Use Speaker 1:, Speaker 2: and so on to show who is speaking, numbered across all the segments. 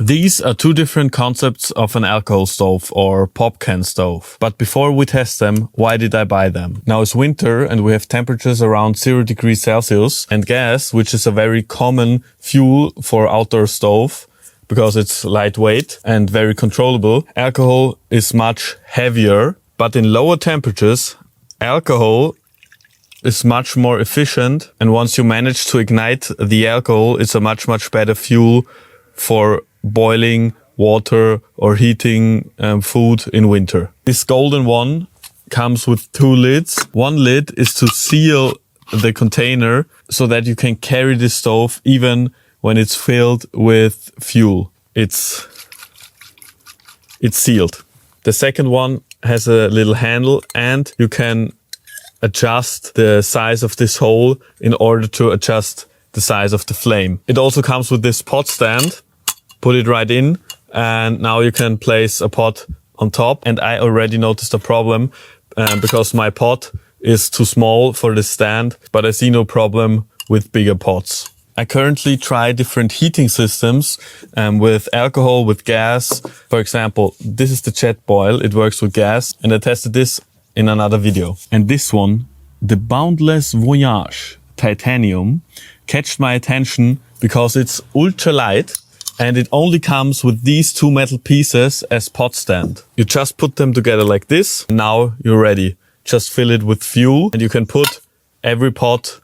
Speaker 1: These are two different concepts of an alcohol stove or pop can stove. But before we test them, why did I buy them? Now it's winter and we have temperatures around 0 degrees Celsius, and gas, which is a very common fuel for outdoor stove because it's lightweight and very controllable. Alcohol is much heavier, but in lower temperatures, alcohol is much more efficient. And once you manage to ignite the alcohol, it's a much better fuel for boiling water or heating food in winter. This golden one comes with 2 lids. One lid is to seal the container so that you can carry the stove even when it's filled with fuel. It's sealed. The second one has a little handle and you can adjust the size of this hole in order to adjust the size of the flame. It also comes with this pot stand. Put it right in and now you can place a pot on top. And I already noticed a problem because my pot is too small for the stand, but I see no problem with bigger pots. I currently try different heating systems with alcohol, with gas. For example, this is the jet boil. It works with gas and I tested this in another video. And this one, the Boundless Voyage Titanium, catched my attention because it's ultra light. And it only comes with these 2 metal pieces as pot stand. You just put them together like this. And now you're ready. Just fill it with fuel and you can put every pot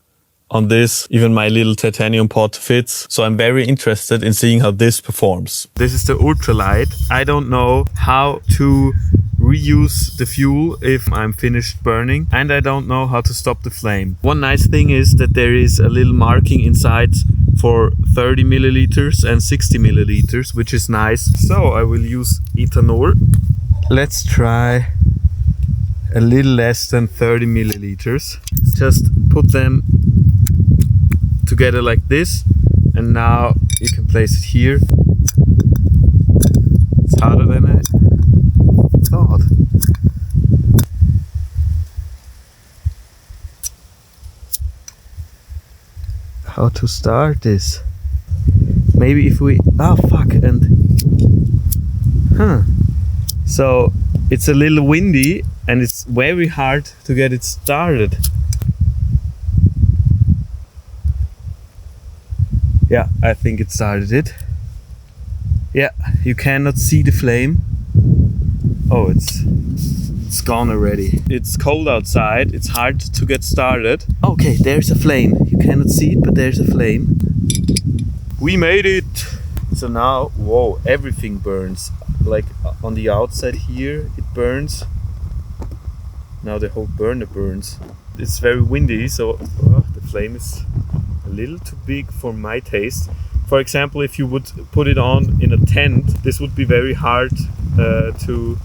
Speaker 1: on this. Even my little titanium pot fits. So I'm very interested in seeing how this performs. This is the ultralight. I don't know how to reuse the fuel if I'm finished burning, and I don't know how to stop the flame. One nice thing is that there is a little marking inside for 30 milliliters and 60 milliliters, which is nice. So I will use ethanol. Let's try a little less than 30 milliliters. Just put them together like this, and now you can place it here. It's harder than I thought. How to start this? Maybe if we... Oh fuck, and... So it's a little windy and it's very hard to get it started. Yeah, I think it started it. Yeah, you cannot see the flame. Oh, it's gone already. It's cold outside, it's hard to get started. Okay, there's a flame. You cannot see it, but there's a flame. We made it! So now, whoa, everything burns. Like on the outside here, it burns. Now the whole burner burns. It's very windy, so the flame is a little too big for my taste. For example, if you would put it on in a tent, this would be very hard to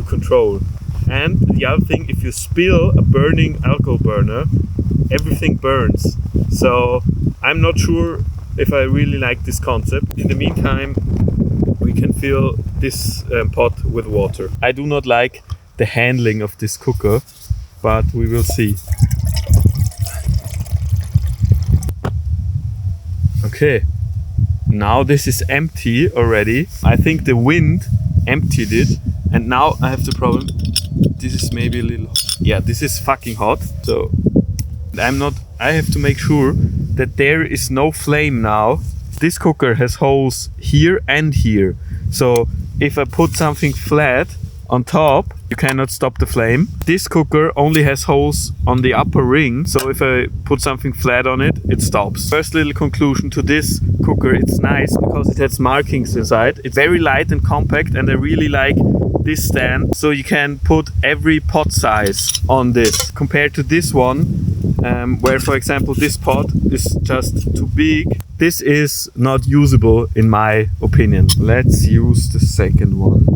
Speaker 1: control. And the other thing, if you spill a burning alcohol burner, everything burns. So I'm not sure if I really like this concept. In the meantime, we can fill this pot with water. I do not like the handling of this cooker, but we will see. Okay, now this is empty already. I think the wind emptied it, and now I have the problem. This is maybe a little... Yeah, this is fucking hot. So I have to make sure that there is no flame now. This cooker has holes here and here. So if I put something flat on top, you cannot stop the flame. This cooker only has holes on the upper ring, so if I put something flat on it, it stops. First little conclusion to this cooker, it's nice because it has markings inside. It's very light and compact, and I really like this stand, so you can put every pot size on this. Compared to this one, where for example this pot is just too big, this is not usable in my opinion. Let's use the second one.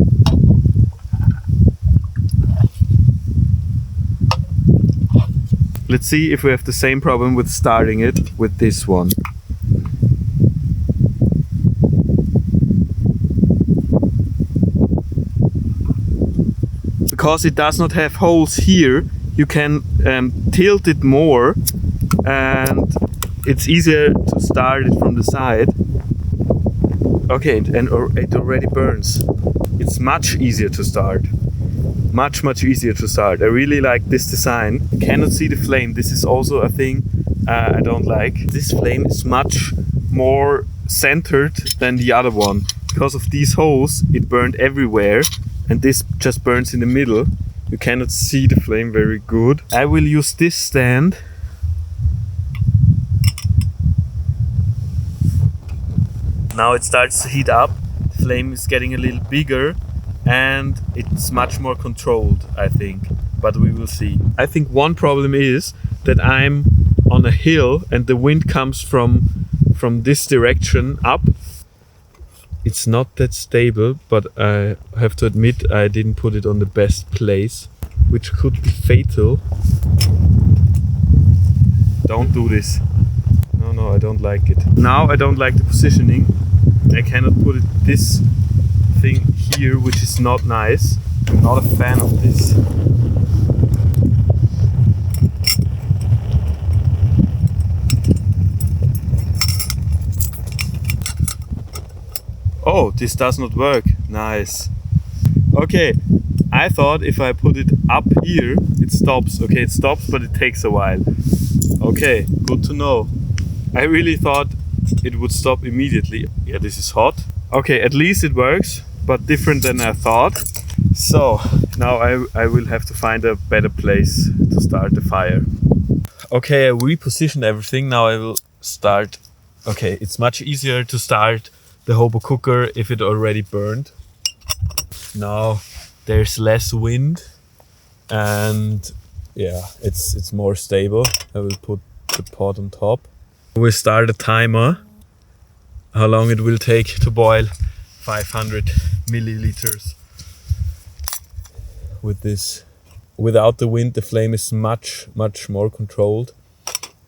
Speaker 1: Let's see if we have the same problem with starting it with this one. Because it does not have holes here, you can tilt it more and it's easier to start it from the side. Okay, and it already burns. It's much easier to start. Much easier to start. I really like this design. You cannot see the flame. This is also a thing I don't like. This flame is much more centered than the other one. Because of these holes, it burned everywhere, and this just burns in the middle. You cannot see the flame very good. I will use this stand. Now it starts to heat up. The flame is getting a little bigger and it's much more controlled, I think. But we will see. I think one problem is that I'm on a hill and the wind comes from this direction up. It's not that stable, but I have to admit I didn't put it on the best place, which could be fatal. Don't do this. No, I don't like it. Now I don't like the positioning. I cannot put it this thing here, which is not nice. I'm not a fan of this. Oh, this does not work. Nice. Okay, I thought if I put it up here, it stops. Okay, it stops, but it takes a while. Okay, good to know. I really thought it would stop immediately. Yeah, this is hot. Okay, at least it works, but different than I thought. So now I will have to find a better place to start the fire. Okay, I repositioned everything. Now I will start. Okay, it's much easier to start the hobo cooker if it already burned. Now there's less wind and yeah, it's more stable. I will put the pot on top. We'll start a timer, how long it will take to boil 500 milliliters. With this, without the wind, the flame is much more controlled.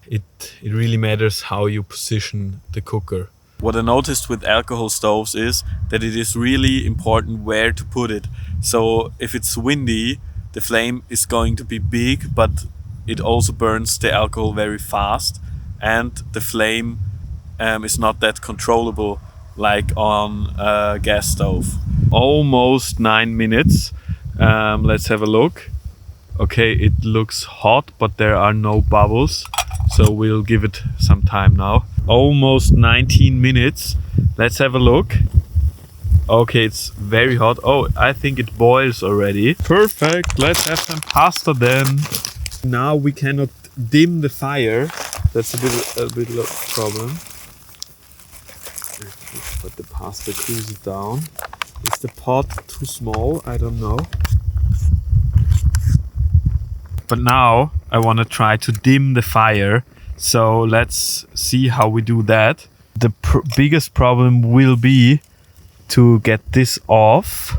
Speaker 1: It really matters how you position the cooker. What I noticed with alcohol stoves is that it is really important where to put it. So if it's windy, the flame is going to be big, but it also burns the alcohol very fast. And the flame is not that controllable like on a gas stove. Almost 9 minutes. Let's have a look. Okay, it looks hot, but there are no bubbles. So we'll give it some time now. Almost 19 minutes. Let's have a look. Okay, it's very hot. Oh, I think it boils already. Perfect. Let's have some pasta then. Now we cannot dim the fire. That's a bit of a problem. But the pasta cools it down. Is the pot too small? I don't know. But now I want to try to dim the fire. So let's see how we do that. The biggest problem will be to get this off.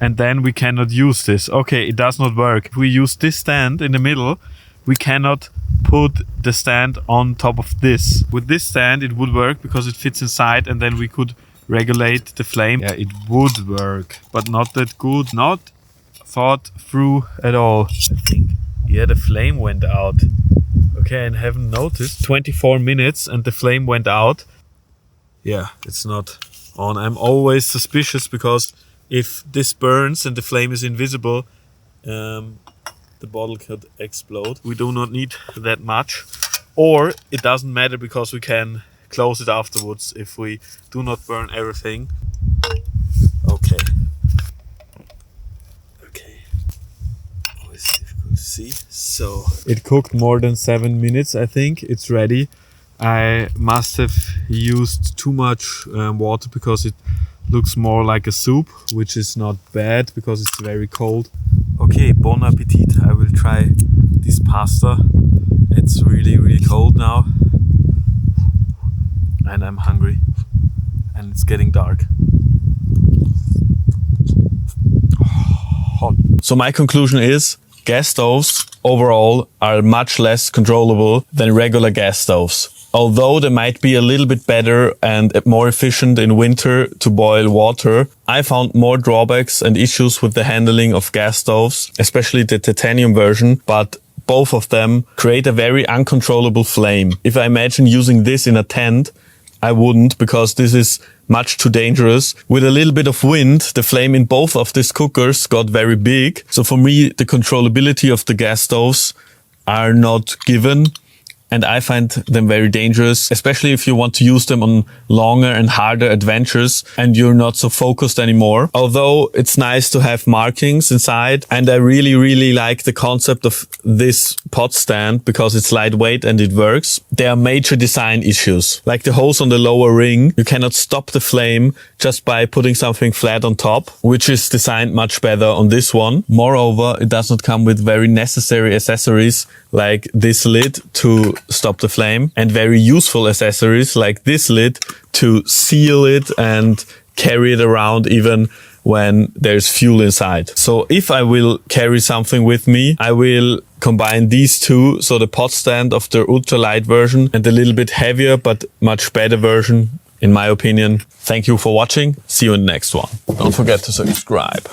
Speaker 1: And then we cannot use this. Okay, it does not work. If we use this stand in the middle, we cannot put the stand on top of this. With this stand it would work because it fits inside and then we could regulate the flame. Yeah, it would work, but not that good. Not thought through at all, I think. Yeah, the flame went out. Okay, and haven't noticed. 24 minutes and the flame went out. Yeah, it's not on. I'm always suspicious because if this burns and the flame is invisible, the bottle could explode. We do not need that much, or it doesn't matter because we can close it afterwards if we do not burn everything. Okay. Always difficult to see. So it cooked more than 7 minutes. I think it's ready. I must have used too much water because it looks more like a soup, which is not bad because it's very cold. Okay, bon appetit. I will try this pasta. It's really cold now. And I'm hungry. And it's getting dark. Hot. So my conclusion is gas stoves overall are much less controllable than regular gas stoves. Although they might be a little bit better and more efficient in winter to boil water, I found more drawbacks and issues with the handling of gas stoves, especially the titanium version, but both of them create a very uncontrollable flame. If I imagine using this in a tent, I wouldn't, because this is much too dangerous. With a little bit of wind, the flame in both of these cookers got very big. So for me, the controllability of the gas stoves are not given. And I find them very dangerous, especially if you want to use them on longer and harder adventures and you're not so focused anymore. Although it's nice to have markings inside, and I really, really like the concept of this pot stand because it's lightweight and it works. There are major design issues, like the hose on the lower ring. You cannot stop the flame just by putting something flat on top, which is designed much better on this one. Moreover, it does not come with very necessary accessories like this lid to stop the flame, and very useful accessories like this lid to seal it and carry it around even when there's fuel inside. So if I will carry something with me, I will combine these two, so the pot stand of the ultralight version and the little bit heavier but much better version, in my opinion. Thank you for watching. See you in the next one. Don't forget to subscribe.